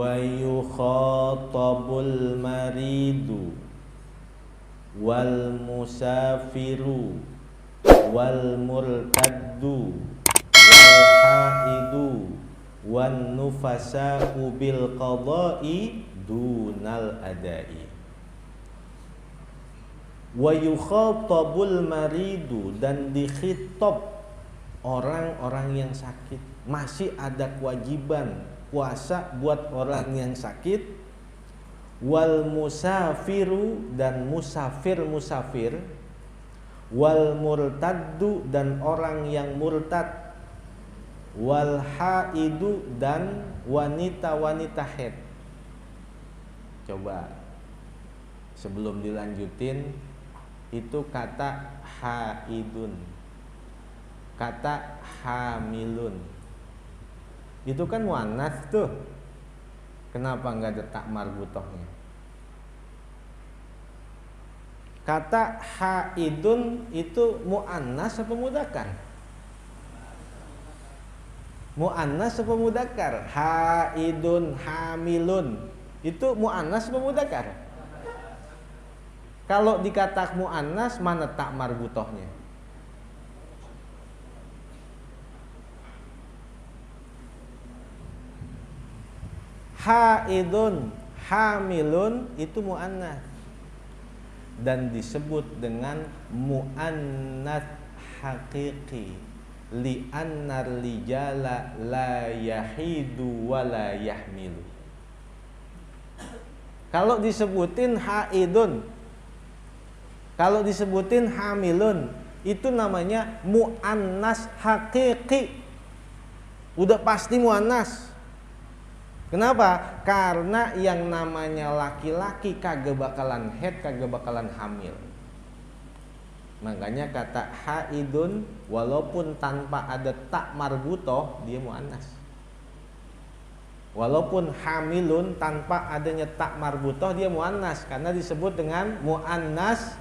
wa yukhatabul maridu wal musafiru wal murtaddu wal haidu wan nufasa'u bil qada'i dunal adai. Wa yukhatabul maridu, dan dikhitab orang-orang yang sakit. Masih ada kewajiban puasa buat orang yang sakit. Wal musafiru, dan musafir, wal murtaddu, dan orang yang murtad, wal haidu, dan wanita-wanita haid. Coba sebelum dilanjutin, itu kata haidun, kata hamilun, itu kan muannats tuh. Kenapa nggak ada tak marbutohnya? Kata haidun itu muannas apa mudzakkar? Muannas apa mudzakkar? Haidun, hamilun, itu muannas apa mudzakkar? Kalau dikata muannas, mana tak marbutohnya? Haidun, hamilun itu muannas dan disebut dengan muannats haqiqi li'annar rijala la yahidu wa la yahmilu. Kalau disebutin haidun, kalau disebutin hamilun, itu namanya muannas haqiqi, udah pasti muannas. Kenapa? Karena yang namanya laki-laki kagak bakalan haid, kagak bakalan hamil. Makanya kata haidun walaupun tanpa ada tak marbutoh, dia muannas. Walaupun hamilun tanpa adanya tak marbutoh, dia muannas karena disebut dengan muannas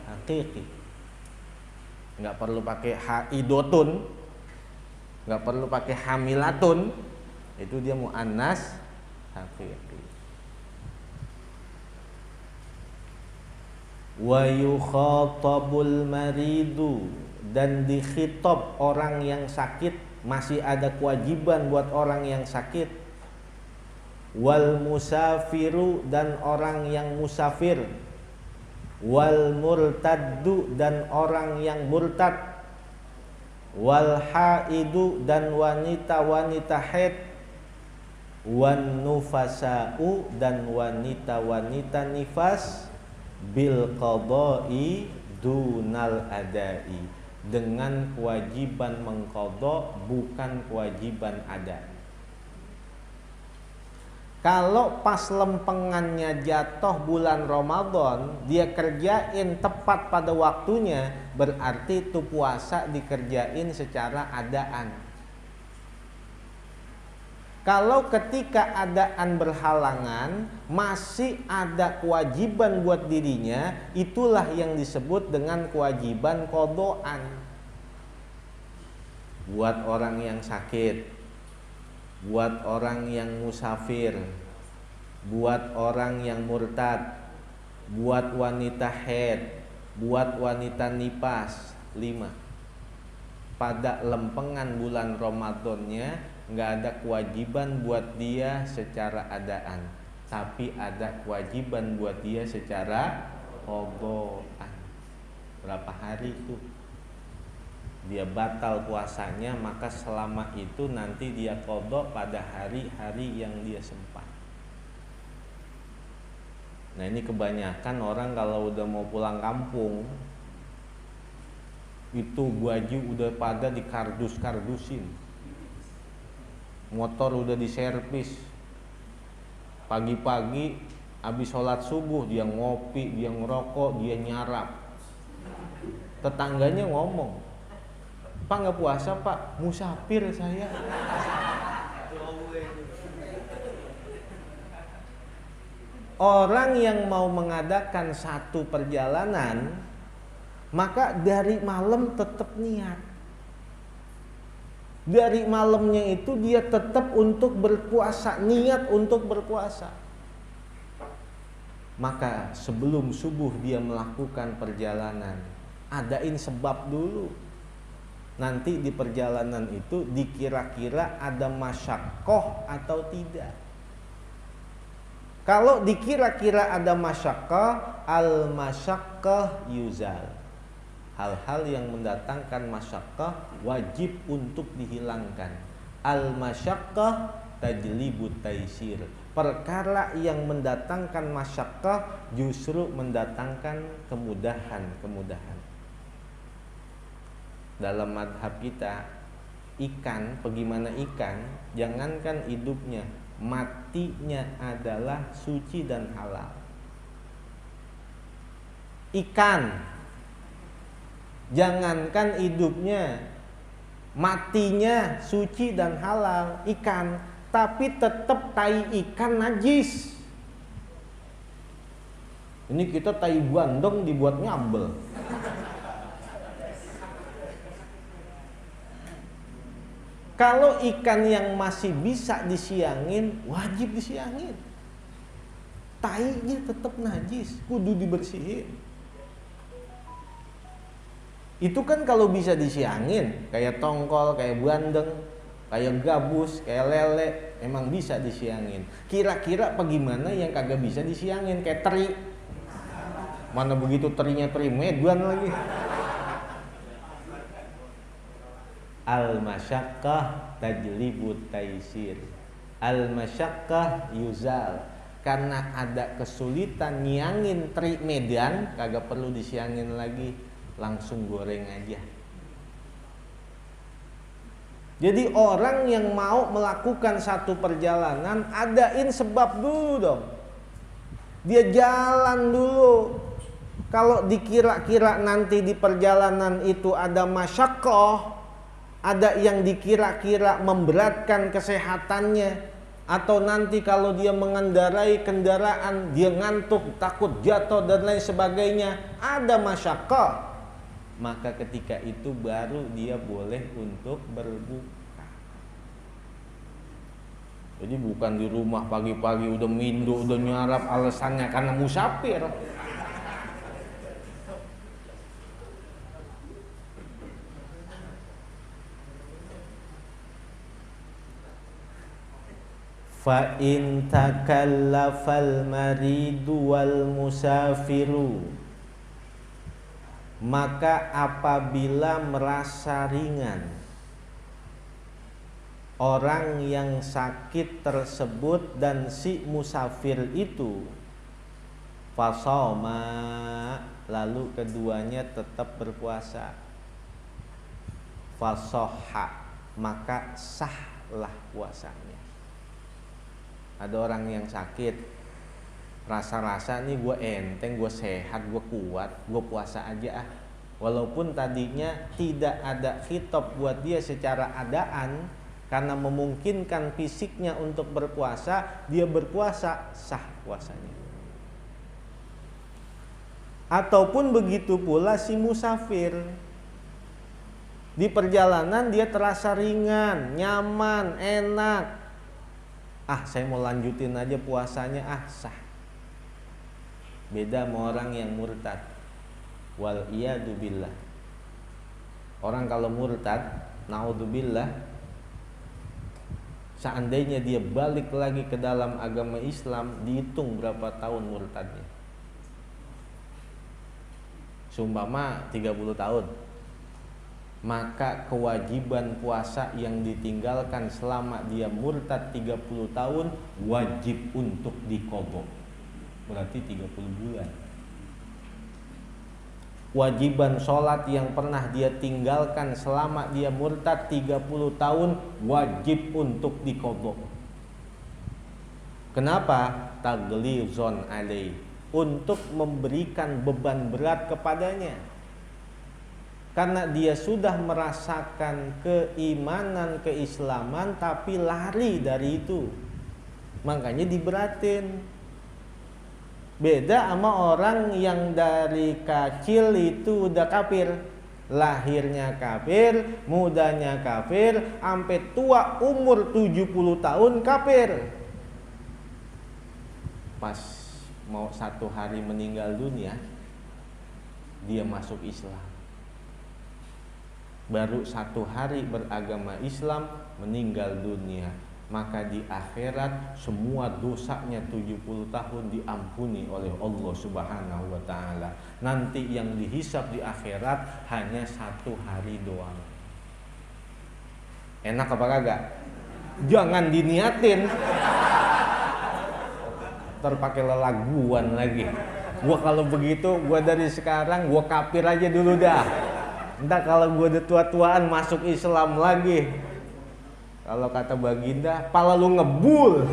haqiqi. Nggak perlu pakai haidotun, nggak perlu pakai hamilatun, itu dia muannas haqiqi. Wa yukhatabul maridu, dan dikhitab orang yang sakit, masih ada kewajiban buat orang yang sakit. Wal musafiru, dan orang yang musafir. Wal murtaddu, dan orang yang murtad. Wal haidu, dan wanita-wanita haid. Wan nufasa'u, dan wanita-wanita nifas. Bil qada'i dunal adai, dengan kewajiban mengqadha, bukan kewajiban ada. Kalau pas lempengannya jatuh bulan Ramadan, dia kerjain tepat pada waktunya, berarti itu puasa dikerjain secara adaan. Kalau ketika adaan berhalangan, masih ada kewajiban buat dirinya, itulah yang disebut dengan kewajiban qadhaan. Buat orang yang sakit, buat orang yang musafir, buat orang yang murtad, buat wanita haid, buat wanita nipas, 5. Pada lempengan bulan Ramadannya nggak ada kewajiban buat dia secara adaan, tapi ada kewajiban buat dia secara qadhaan. Berapa hari itu dia batal puasanya, maka selama itu nanti dia qadha pada hari-hari yang dia sempat. Nah, ini kebanyakan orang kalau udah mau pulang kampung, itu baju udah pada dikardus-kardusin, motor udah diservis, pagi-pagi habis sholat subuh dia ngopi, dia ngerokok, dia nyarap. Tetangganya ngomong, "Pak nggak puasa Pak, musafir saya." Orang yang mau mengadakan satu perjalanan, maka dari malam tetap niat. Dari malamnya itu dia tetap untuk berpuasa, niat untuk berpuasa. Maka sebelum subuh dia melakukan perjalanan, adain sebab dulu. Nanti di perjalanan itu dikira-kira ada masyaqqah atau tidak. Kalau dikira-kira ada masyaqqah, al-masyaqqah yuzal. Hal-hal yang mendatangkan masyaqqah wajib untuk dihilangkan. Al-masyaqqah tajlibut taisir. Perkara yang mendatangkan masyaqqah justru mendatangkan kemudahan-kemudahan. Dalam madhab kita, ikan, bagaimana ikan, jangankan hidupnya, matinya adalah suci dan halal. Ikan, jangankan hidupnya, matinya suci dan halal, ikan, tapi tetap tai ikan najis. Ini kita tai bandeng dibuat nyambel. Kalau ikan yang masih bisa disiangin, wajib disiangin. Tainya tetap najis, kudu dibersihin. Itu kan kalau bisa disiangin, kayak tongkol, kayak bandeng, kayak gabus, kayak lele, emang bisa disiangin. Kira-kira bagaimana yang kagak bisa disiangin, kayak teri. Mana begitu terinya teri Medan lagi. Al-masyaqqah tajlibut taisir. Al-masyaqqah yuzal. Karena ada kesulitan nyiangin teri Medan, kagak perlu disiangin lagi, langsung goreng aja. Jadi orang yang mau melakukan satu perjalanan, adain sebab dulu dong. Dia jalan dulu. Kalau dikira-kira nanti di perjalanan itu ada masyaqqah, ada yang dikira-kira memberatkan kesehatannya, atau nanti kalau dia mengendarai kendaraan dia ngantuk, takut jatuh dan lain sebagainya, ada masyaqqah, maka ketika itu baru dia boleh untuk berbuka. Jadi bukan di rumah pagi-pagi udah mindo, udah nyarap alasannya karena musafir. Fa in takallafal maridu wal musafiru, maka apabila merasa ringan orang yang sakit tersebut dan si musafir itu, fasoma, lalu keduanya tetap berpuasa, fasoha, maka sahlah puasanya. Ada orang yang sakit, rasa-rasa nih gue enteng, gue sehat, gue kuat, gue puasa aja ah. Walaupun tadinya tidak ada khitab buat dia secara adaan, karena memungkinkan fisiknya untuk berpuasa, dia berpuasa, sah puasanya. Ataupun begitu pula si musafir, di perjalanan dia terasa ringan, nyaman, enak. Ah, saya mau lanjutin aja puasanya, ah sah. Beda sama orang yang murtad. Wal iyadu billah. Orang kalau murtad, naudzubillah, seandainya dia balik lagi ke dalam agama Islam, dihitung berapa tahun murtadnya. Sumpama 30 tahun, maka kewajiban puasa yang ditinggalkan selama dia murtad 30 tahun wajib untuk diqadha. Berarti 30 bulan. Wajiban sholat yang pernah dia tinggalkan selama dia murtad 30 tahun wajib untuk diqadha. Kenapa? Taglizon alaih, untuk memberikan beban berat kepadanya. Karena dia sudah merasakan keimanan, keislaman, tapi lari dari itu, makanya diberatin. Beda sama orang yang dari kecil itu udah kafir, lahirnya kafir, mudanya kafir, sampai tua umur 70 tahun kafir. Pas mau 1 hari meninggal dunia, dia masuk Islam. Baru 1 hari beragama Islam, meninggal dunia. Maka di akhirat semua dosanya 70 tahun diampuni oleh Allah Subhanahu wa ta'ala. Nanti yang dihisab di akhirat hanya 1 hari doang. Enak apa kagak? Jangan diniatin. Ntar pakai lelaguan lagi. Gua kalau begitu, gua dari sekarang gua kafir aja dulu dah. Entah kalau gua udah tua-tuaan masuk Islam lagi. Kalau kata Baginda, pala lu ngebul.